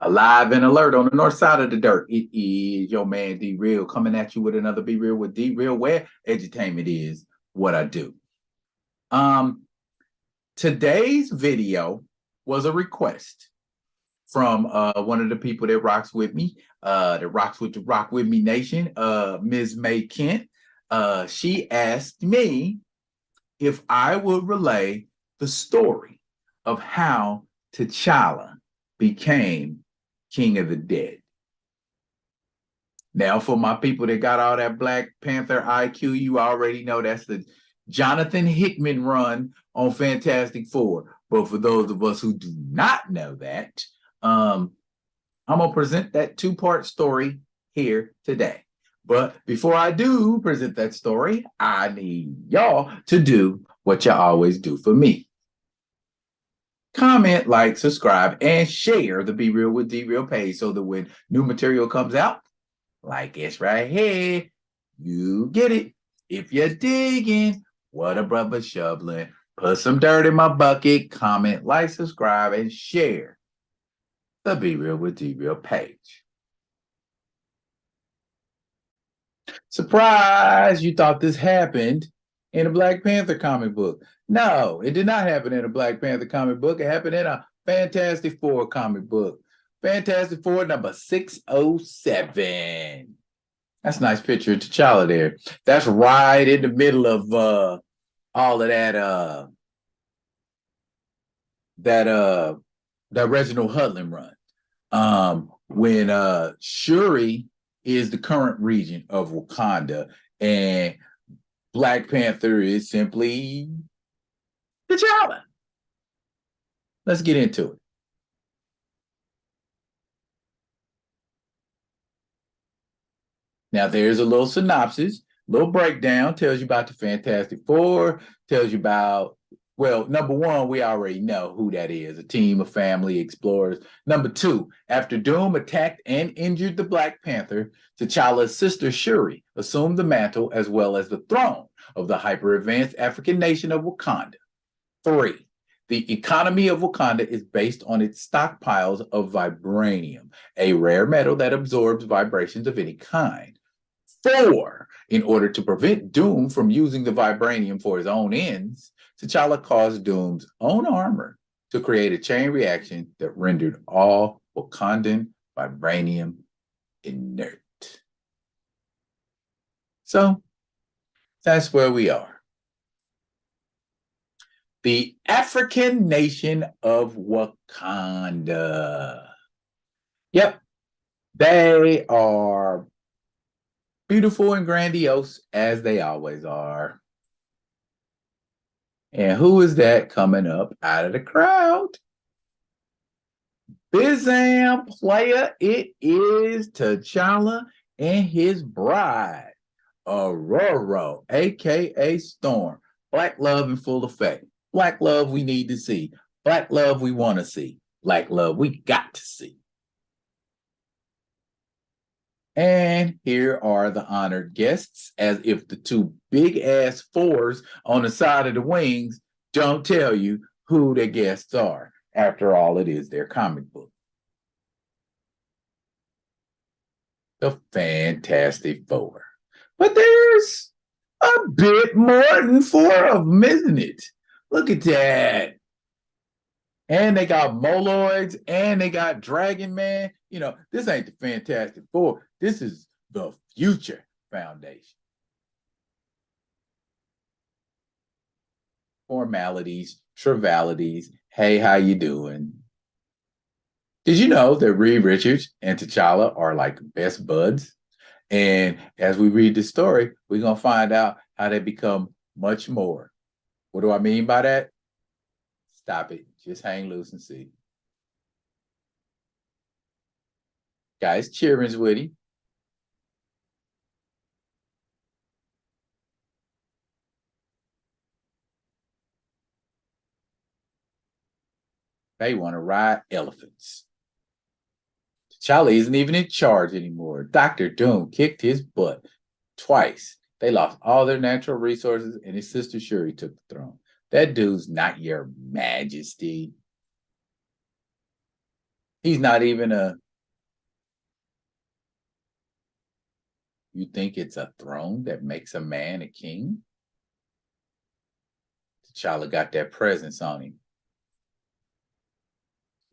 Alive and alert on the north side of the dirt. It is your man D Real coming at you with another Be Real with D Real, where edutainment is what I do. Um, Today's video was a request from one of the people that rocks with me, that rocks with the Rock With Me Nation, Ms. May Kent. She asked me if I would relay the story of how T'Challa became King of the Dead. Now, for my people that got all that Black Panther IQ, you already know that's the Jonathan Hickman run on Fantastic Four. But for those of us who do not know that, I'm going to present that two-part story here today. But before I do present that story, I need y'all to do what you always do for me. Comment, like, subscribe, and share the Be Real with D Real page so that when new material comes out, like it's right here, you get it. If you're digging what a brother shoveling, put some dirt in my bucket, comment, like, subscribe, and share the Be Real with D Real page. Surprise! You thought this happened in a Black Panther comic book. No, it did not happen in a Black Panther comic book. It happened in a Fantastic Four comic book. Fantastic Four number 607. That's a nice picture of T'Challa there. That's right in the middle of all of that Reginald Hudlin run. When Shuri is the current regent of Wakanda, and Black Panther is simply T'Challa. Let's get into it. Now, there's a little synopsis, little breakdown, tells you about the Fantastic Four, tells you about, well, number one, we already know who that is, a team of family explorers. Number two, after Doom attacked and injured the Black Panther, T'Challa's sister Shuri assumed the mantle as well as the throne of the hyper-advanced African nation of Wakanda. Three, the economy of Wakanda is based on its stockpiles of vibranium, a rare metal that absorbs vibrations of any kind. Four, in order to prevent Doom from using the vibranium for his own ends, T'Challa caused Doom's own armor to create a chain reaction that rendered all Wakandan vibranium inert. So, that's where we are. The African nation of Wakanda. Yep, they are beautiful and grandiose as they always are. And who is that coming up out of the crowd? Bizam player, it is T'Challa and his bride, Aurora, aka Storm. Black love in full effect. Black love we need to see. Black love we want to see. Black love we got to see. And here are the honored guests, as if the two big-ass fours on the side of the wings don't tell you who the guests are. After all, it is their comic book. The Fantastic Four. But there's a bit more than four of them, isn't it? Look at that. And they got Moloids, and they got Dragon Man. You know, this ain't the Fantastic Four. This is the Future Foundation. Formalities, trivialities. Hey, how you doing? Did you know that Reed Richards and T'Challa are like best buds? And as we read the story, we're going to find out how they become much more. What do I mean by that? Stop it. Just hang loose and see. Guys, cheering's with him. They want to ride elephants. T'Challa isn't even in charge anymore. Dr. Doom kicked his butt twice. They lost all their natural resources, and his sister Shuri took the throne. That dude's not your majesty. He's not even a, you think it's a throne that makes a man a king? T'Challa got that presence on him.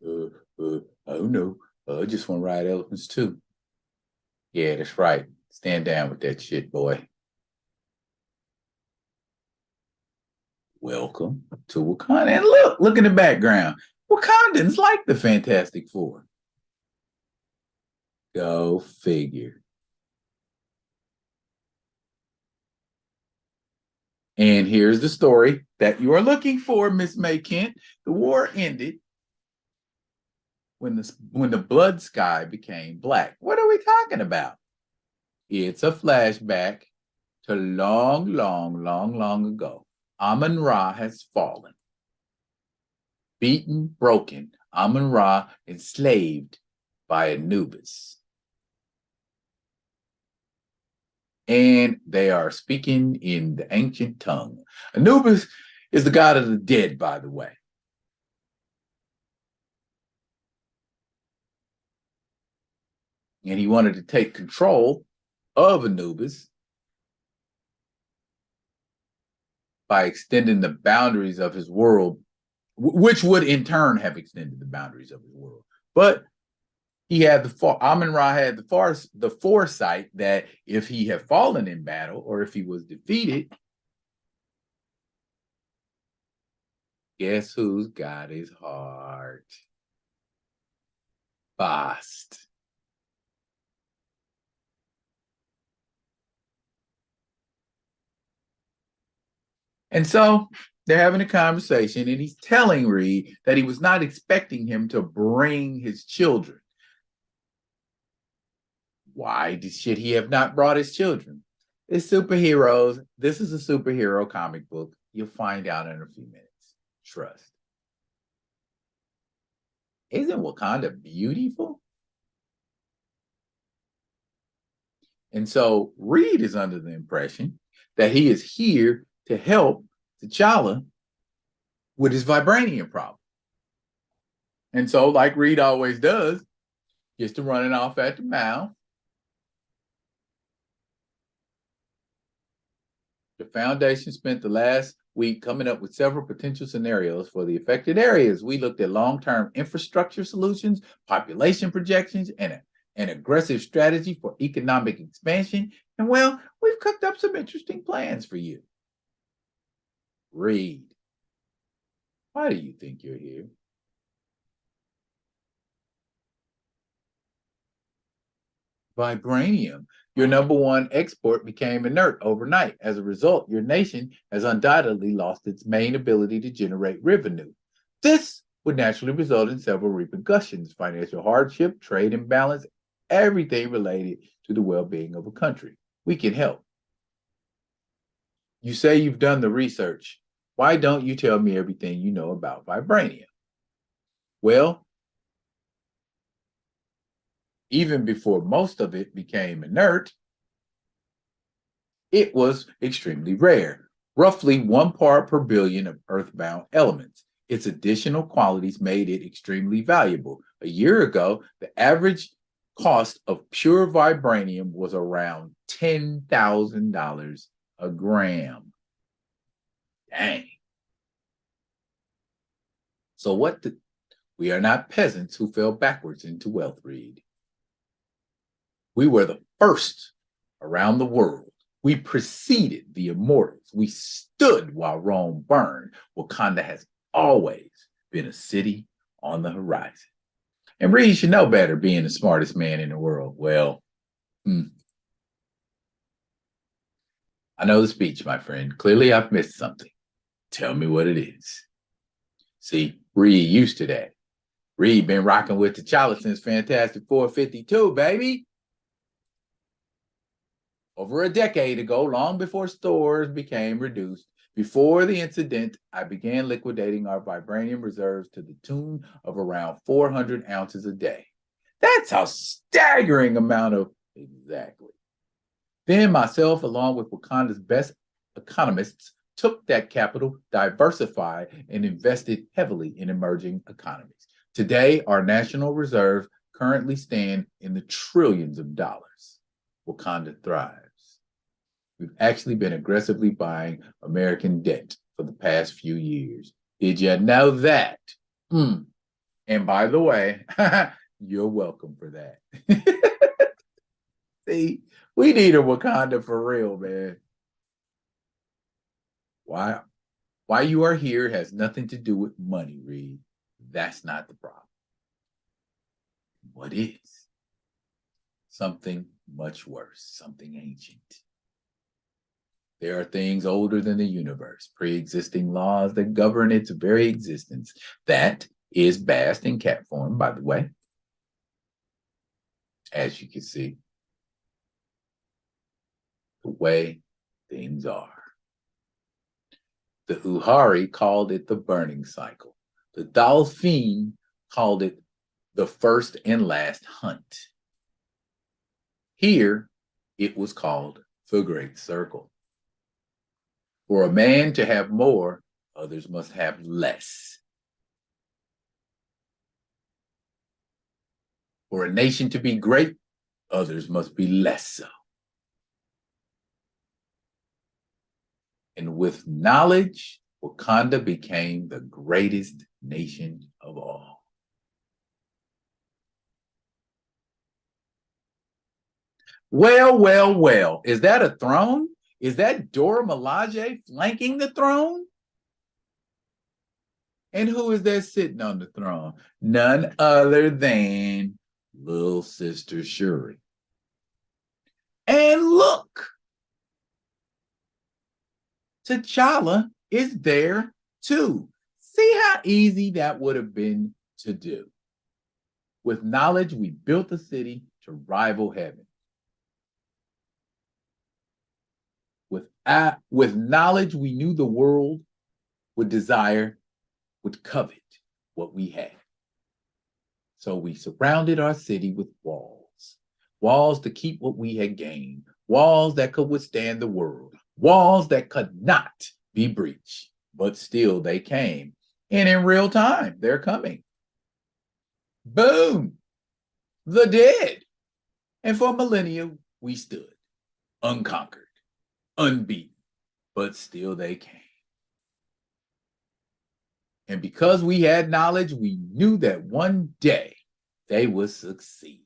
Oh no, I just want to ride elephants too. Yeah, that's right. Stand down with that shit, boy. Welcome to Wakanda. And look in the background. Wakandans like the Fantastic Four. Go figure. And here's the story that you are looking for, Miss May Kent. The war ended when the blood sky became black. What are we talking about? It's a flashback to long, long, long, long ago. Amun-Ra has fallen. Beaten, broken, Amun-Ra enslaved by Anubis. And they are speaking in the ancient tongue. Anubis is the god of the dead, by the way. And he wanted to take control of Anubis by extending the boundaries of his world, which would in turn have extended the boundaries of his world. But he had Amun-Ra had the foresight that if he had fallen in battle or if he was defeated, guess who's got his heart? Bast. And so they're having a conversation, and he's telling Reed that he was not expecting him to bring his children. Why should he have not brought his children? It's superheroes. This is a superhero comic book. You'll find out in a few minutes. Trust. Isn't Wakanda beautiful? And so Reed is under the impression that he is here to help T'Challa with his vibranium problem. And so, like Reed always does, gets to running off at the mouth. The Foundation spent the last week coming up with several potential scenarios for the affected areas. We looked at long-term infrastructure solutions, population projections, and an aggressive strategy for economic expansion. And well, we've cooked up some interesting plans for you. Reed, why do you think you're here? Vibranium. Your number one export became inert overnight. As a result, your nation has undoubtedly lost its main ability to generate revenue. This would naturally result in several repercussions: financial hardship, trade imbalance, everything related to the well-being of a country. We can help. You say you've done the research. Why don't you tell me everything you know about vibranium? Well, even before most of it became inert, it was extremely rare, roughly 1 part per billion of earthbound elements. Its additional qualities made it extremely valuable. A year ago, the average cost of pure vibranium was around $10,000 a gram. Dang. So we are not peasants who fell backwards into wealth, Reed. We were the first around the world. We preceded the immortals. We stood while Rome burned. Wakanda has always been a city on the horizon. And Reed should know better, being the smartest man in the world. Well, I know the speech, my friend. Clearly, I've missed something. Tell me what it is. See, Reed used to that. Reed been rocking with T'Challa since Fantastic Four 52, baby. Over a decade ago, long before stores became reduced, before the incident, I began liquidating our vibranium reserves to the tune of around 400 ounces a day. That's a staggering amount of, exactly. Then myself, along with Wakanda's best economists, took that capital, diversified, and invested heavily in emerging economies. Today, our national reserves currently stand in the trillions of dollars. Wakanda thrives. We've actually been aggressively buying American debt for the past few years. Did you know that? And by the way, you're welcome for that. See, we need a Wakanda for real, man. Why you are here has nothing to do with money, Reed. That's not the problem. What is? Something much worse, something ancient. There are things older than the universe, pre-existing laws that govern its very existence. That is Bast in cat form, by the way, as you can see, the way things are. The Uhari called it the burning cycle. The Dolphin called it the first and last hunt. Here, it was called the Great Circle. For a man to have more, others must have less. For a nation to be great, others must be less so. And with knowledge, Wakanda became the greatest nation of all. Well. Is that a throne? Is that Dora Milaje flanking the throne? And who is that sitting on the throne? None other than little sister Shuri. And look, T'Challa is there too. See how easy that would have been to do. With knowledge, we built a city to rival heaven. With knowledge, we knew the world would desire, would covet what we had. So we surrounded our city with walls, walls to keep what we had gained, walls that could withstand the world, walls that could not be breached, but still they came. And in real time, they're coming. Boom, the dead. And for millennia, we stood unconquered, unbeaten, but still they came. And because we had knowledge, we knew that one day they would succeed.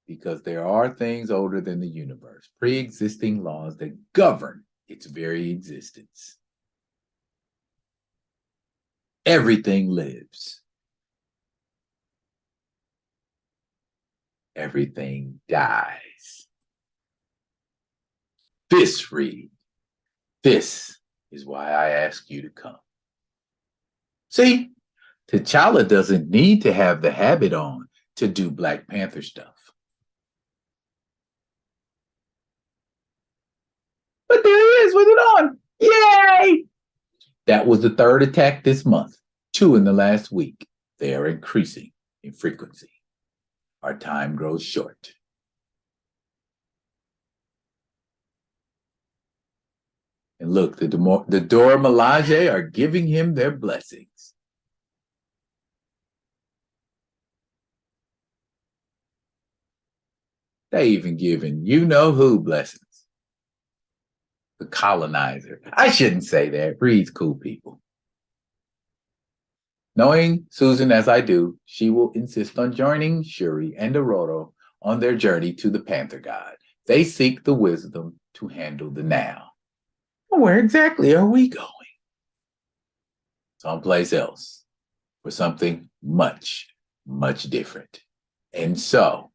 Because there are things older than the universe, pre-existing laws that govern its very existence. Everything lives. Everything dies. This, Reed, this is why I ask you to come. See, T'Challa doesn't need to have the habit on to do Black Panther stuff. But there he is with it on. Yay! That was the third attack this month, 2 in the last week. They are increasing in frequency. Our time grows short. And look, the Dora Milaje are giving him their blessings. They even giving you-know-who blessings. The colonizer. I shouldn't say that. Breeds cool people. Knowing Susan as I do, she will insist on joining Shuri and Ororo on their journey to the Panther God. They seek the wisdom to handle the now. Well, where exactly are we going? Someplace else for something much, much different. And so,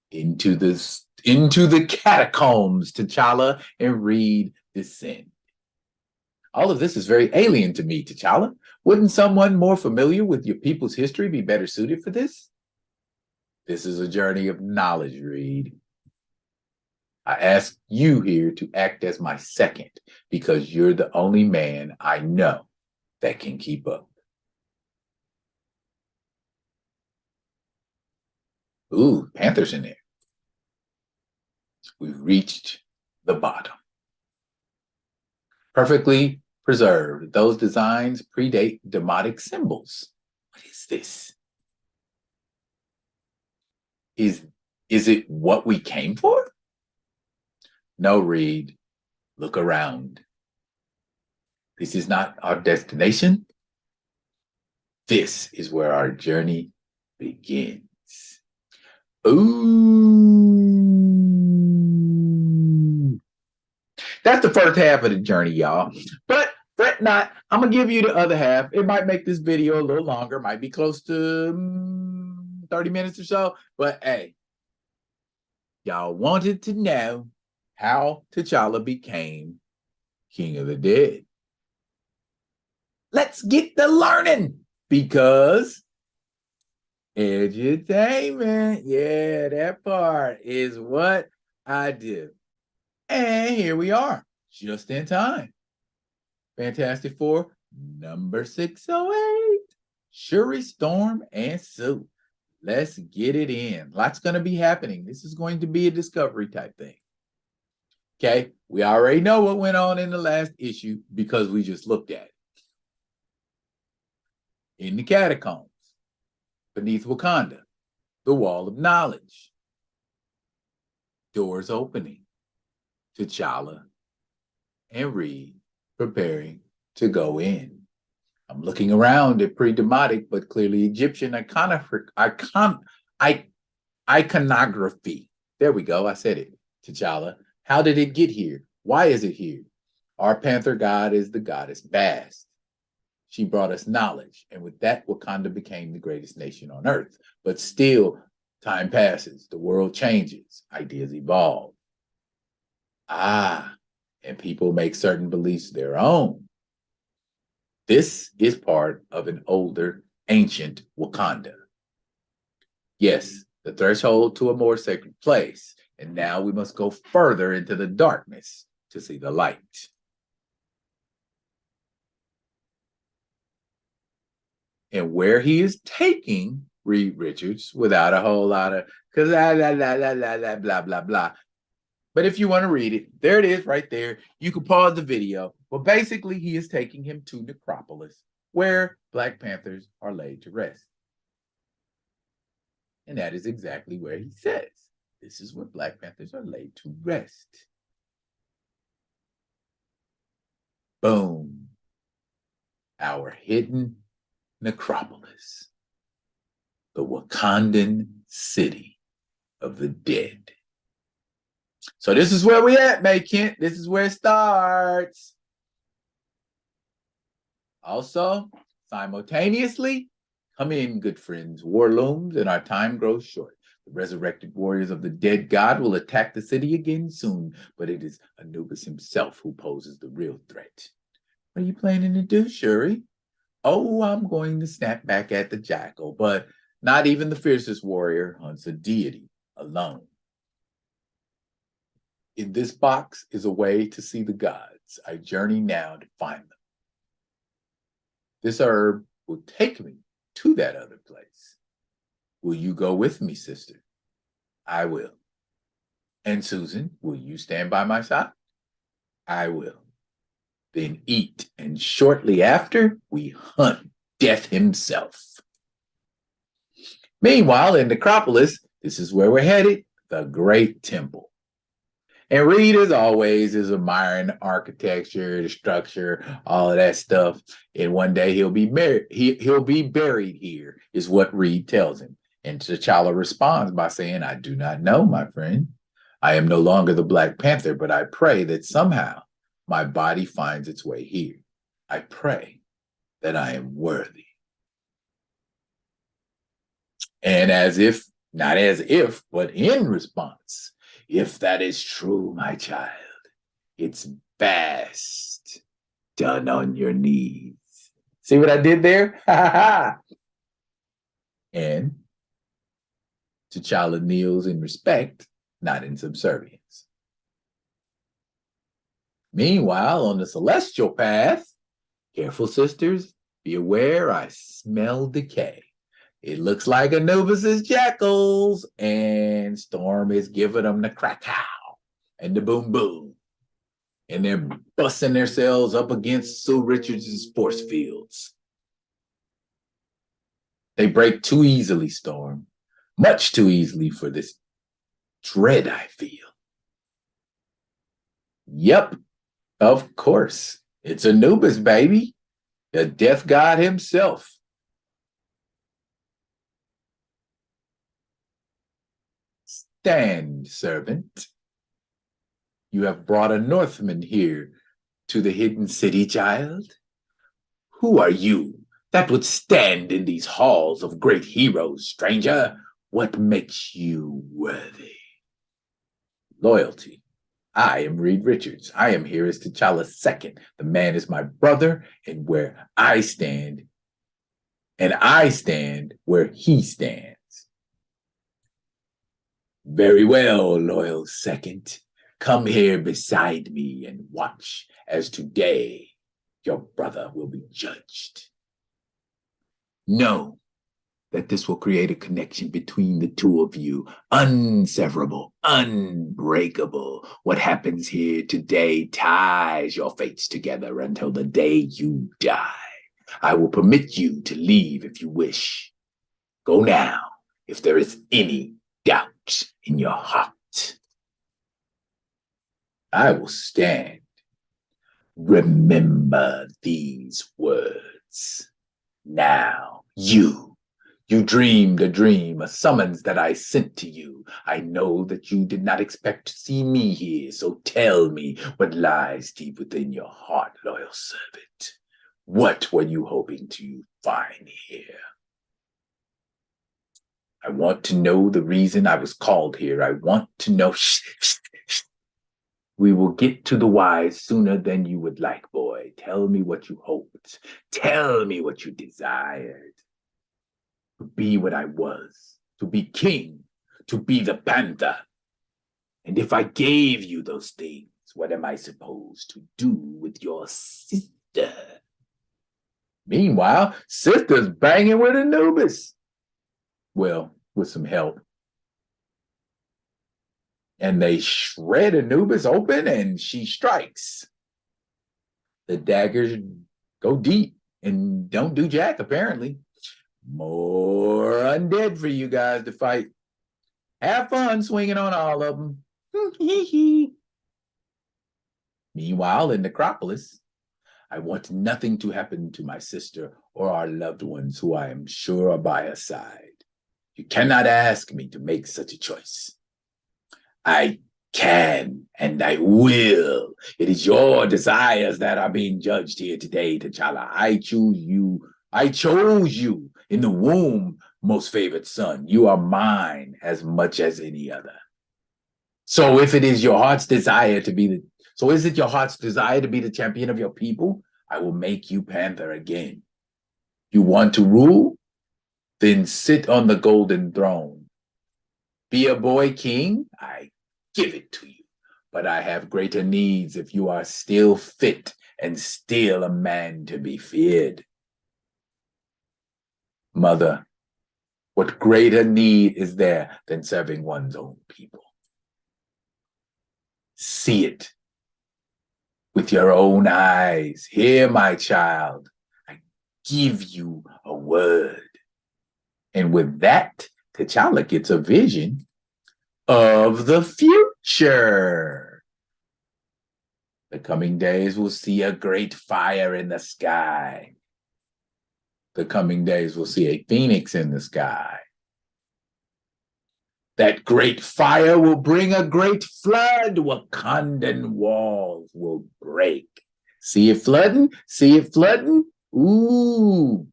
into the catacombs, T'Challa and Reed descend. All of this is very alien to me, T'Challa. Wouldn't someone more familiar with your people's history be better suited for this? This is a journey of knowledge, Reed. I ask you here to act as my second because you're the only man I know that can keep up. Ooh, Panther's in there. We've reached the bottom. perfectly preserved. Those designs predate demotic symbols. What is this? Is it what we came for? No, Reed. Look around. This is not our destination. This is where our journey begins. Ooh. That's the first half of the journey, y'all. But fret not, I'm going to give you the other half. It might make this video a little longer, might be close to 30 minutes or so. But hey, y'all wanted to know how T'Challa became King of the Dead. Let's get the learning, because edutainment, yeah, that part is what I do. And here we are, just in time. Fantastic Four, number 608. Shuri, Storm, and Sue. Let's get it in. Lots going to be happening. This is going to be a discovery type thing. Okay, we already know what went on in the last issue because we just looked at it. In the catacombs, beneath Wakanda, the wall of knowledge. Doors opening. T'Challa and Reed preparing to go in. I'm looking around at pre-Demotic, but clearly Egyptian iconography. There we go. I said it. T'Challa. How did it get here? Why is it here? Our panther god is the goddess Bast. She brought us knowledge, and with that, Wakanda became the greatest nation on earth. But still, time passes, the world changes, ideas evolve. And people make certain beliefs their own. This is part of an older, ancient Wakanda. Yes, the threshold to a more sacred place, and now we must go further into the darkness to see the light. And where he is taking Reed Richards, without a whole lot of, because blah, blah, blah. But if you want to read it, there it is right there. You can pause the video. But basically, he is taking him to Necropolis, where Black Panthers are laid to rest. And that is exactly where he says, this is where Black Panthers are laid to rest. Boom. Our hidden Necropolis, the Wakandan city of the dead. So this is where we at, May Kent. This is where it starts. Also, simultaneously, come in, good friends. War looms and our time grows short. The resurrected warriors of the dead god will attack the city again soon, but it is Anubis himself who poses the real threat. What are you planning to do, Shuri? Oh, I'm going to snap back at the jackal, but not even the fiercest warrior hunts a deity alone. In this box is a way to see the gods. I journey now to find them. This herb will take me to that other place. Will you go with me, sister? I will. And Susan, will you stand by my side? I will. Then eat, and shortly after, we hunt Death himself. Meanwhile, in Necropolis, this is where we're headed, the Great Temple. And Reed, as always, is admiring the architecture, the structure, all of that stuff. And one day he'll be married. He'll be buried here, is what Reed tells him. And T'Challa responds by saying, I do not know, my friend. I am no longer the Black Panther, but I pray that somehow my body finds its way here. I pray that I am worthy. And as if, not as if, but in response, if that is true, my child, it's best done on your knees. See what I did there? And T'Challa kneels in respect, not in subservience. Meanwhile, on the celestial path, careful sisters, be aware I smell decay. It looks like Anubis' jackals, and Storm is giving them the crack-cow and the boom-boom. and they're busting themselves up against Sir Richards's force fields. They break too easily, Storm, much too easily for this dread I feel. Yep, of course. It's Anubis, baby, the death god himself. Stand, servant. You have brought a Northman here to the hidden city, child? Who are you that would stand in these halls of great heroes, stranger? What makes you worthy? Loyalty. I am Reed Richards. I am here as T'Challa II. The man is my brother, and where I stand, where he stands. Very well, loyal second. Come here beside me and watch as today your brother will be judged. Know that this will create a connection between the two of you, unseverable, unbreakable. What happens here today ties your fates together until the day you die. I will permit you to leave if you wish. Go now, if there is any doubt in your heart. I will stand. Remember these words. Now, you dreamed a dream, a summons that I sent to you. I know that you did not expect to see me here, so tell me what lies deep within your heart, loyal servant. What were you hoping to find here? I want to know the reason I was called here. I want to know. We will get to the why sooner than you would like, boy. Tell me what you hoped. Tell me what you desired. To be what I was, to be king, to be the panther. And if I gave you those things, what am I supposed to do with your sister? Meanwhile, sister's banging with Anubis. Well, with some help. And they shred Anubis open and she strikes. The daggers go deep and don't do jack, apparently. More undead for you guys to fight. Have fun swinging on all of them. Meanwhile, in Necropolis, I want nothing to happen to my sister or our loved ones who I am sure are by her side. You cannot ask me to make such a choice. I can and I will. It is your desires that are being judged here today, T'Challa. I choose you. I chose you in the womb, most favored son. You are mine as much as any other. So if it is your heart's desire to be is it your heart's desire to be the champion of your people? I will make you Panther again. You want to rule? Then sit on the golden throne. Be a boy king? I give it to you. But I have greater needs if you are still fit and still a man to be feared. Mother, what greater need is there than serving one's own people? See it with your own eyes. Here, my child, I give you a word. And with that, T'Challa gets a vision of the future. The coming days will see a great fire in the sky. The coming days will see a phoenix in the sky. That great fire will bring a great flood. Wakandan walls will break. See it flooding? See it flooding? Ooh.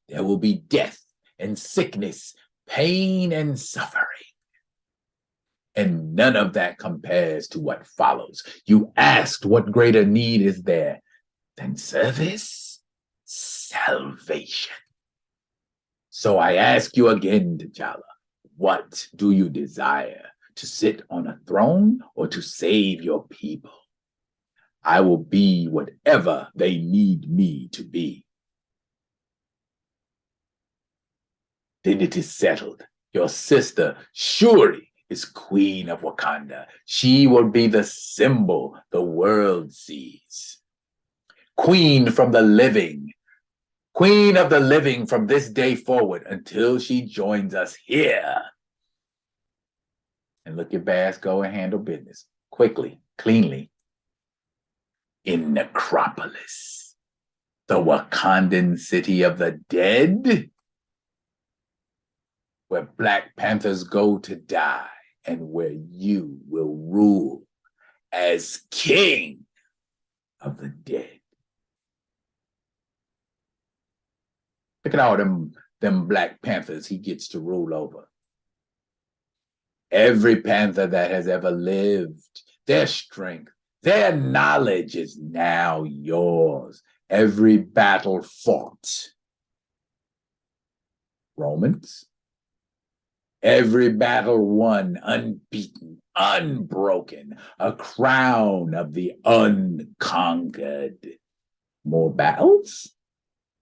There will be death and sickness, pain and suffering. And none of that compares to what follows. You asked what greater need is there than service? Salvation. So I ask you again, T'Challa, what do you desire? To sit on a throne or to save your people? I will be whatever they need me to be. Then it is settled. Your sister, Shuri, is queen of Wakanda. She will be the symbol the world sees. Queen from the living. Queen of the living from this day forward until she joins us here. And look at Bass go and handle business quickly, cleanly. In Necropolis, the Wakandan city of the dead, where Black Panthers go to die and where you will rule as king of the dead. Look at all them Black Panthers he gets to rule over. Every Panther that has ever lived, their strength, their knowledge is now yours. Every battle fought. Romans, every battle won, unbeaten, unbroken, a crown of the unconquered. More battles?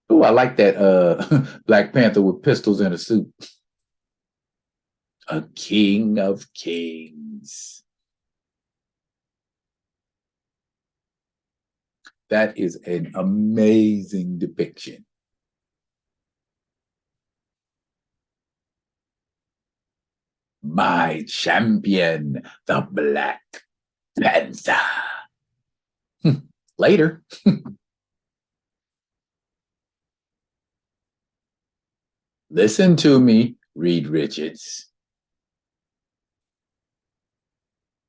Oh, I like that Black Panther with pistols in a suit. A king of kings. That is an amazing depiction. My champion, the Black Panther. Later. Listen to me, Reed Richards.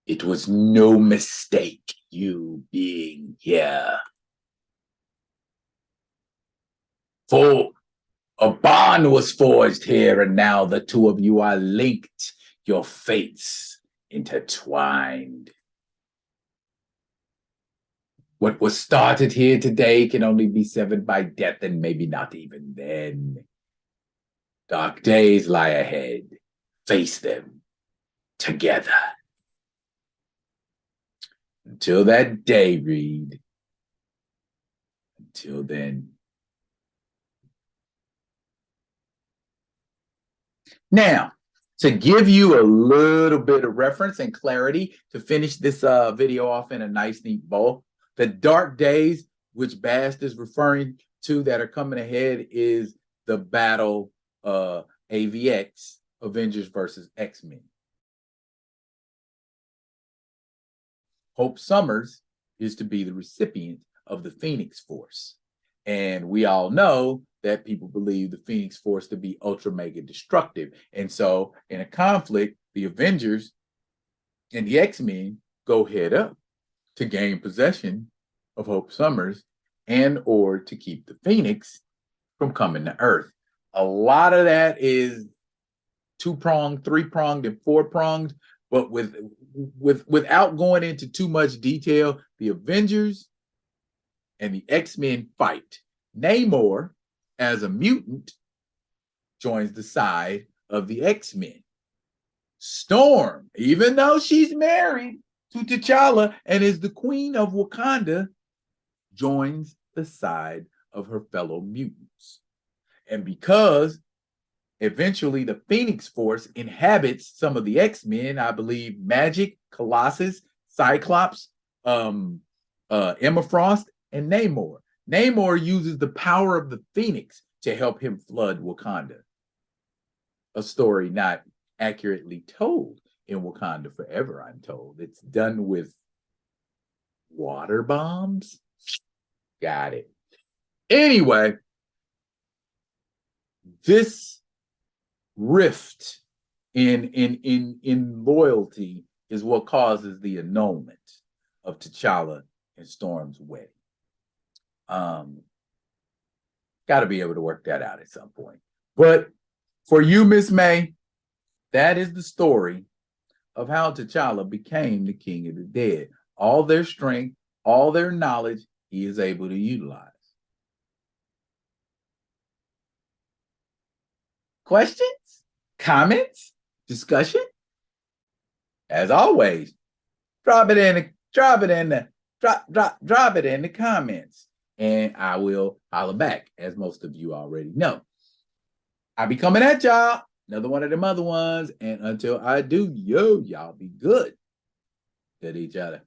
It was no mistake you being here. For a bond was forged here, and now the two of you are linked, your fates intertwined. What was started here today can only be severed by death, and maybe not even then. Dark days lie ahead. Face them together. Until that day, Reed. Until then. Now, to give you a little bit of reference and clarity to finish this video off in a nice, neat bow, the dark days, which Bast is referring to that are coming ahead, is the battle AVX, Avengers versus X-Men. Hope Summers is to be the recipient of the Phoenix Force. And we all know that people believe the Phoenix Force to be ultra mega destructive. And so in a conflict, the Avengers and the X-Men go head up to gain possession of Hope Summers and or to keep the Phoenix from coming to Earth. A lot of that is two-pronged, three-pronged, and four-pronged, but without going into too much detail, the Avengers and the X-Men fight. Namor, as a mutant, joins the side of the X-Men. Storm, even though she's married to T'Challa and is the queen of Wakanda, joins the side of her fellow mutants. And because eventually the Phoenix Force inhabits some of the X-Men, I believe Magic, Colossus, Cyclops, Emma Frost, and Namor. Namor uses the power of the Phoenix to help him flood Wakanda. A story not accurately told in Wakanda Forever, I'm told. It's done with water bombs. Got it. Anyway, this rift in loyalty is what causes the annulment of T'Challa and Storm's wedding. Got to be able to work that out at some point. But for you, Miss May, that is the story of how T'Challa became the king of the dead. All their strength, all their knowledge, he is able to utilize. Questions? Comments? Discussion? As always, drop it in the comments, and I will holler back, as most of you already know. I'll be coming at y'all Another one of them other ones. And until I do, y'all be good to each other.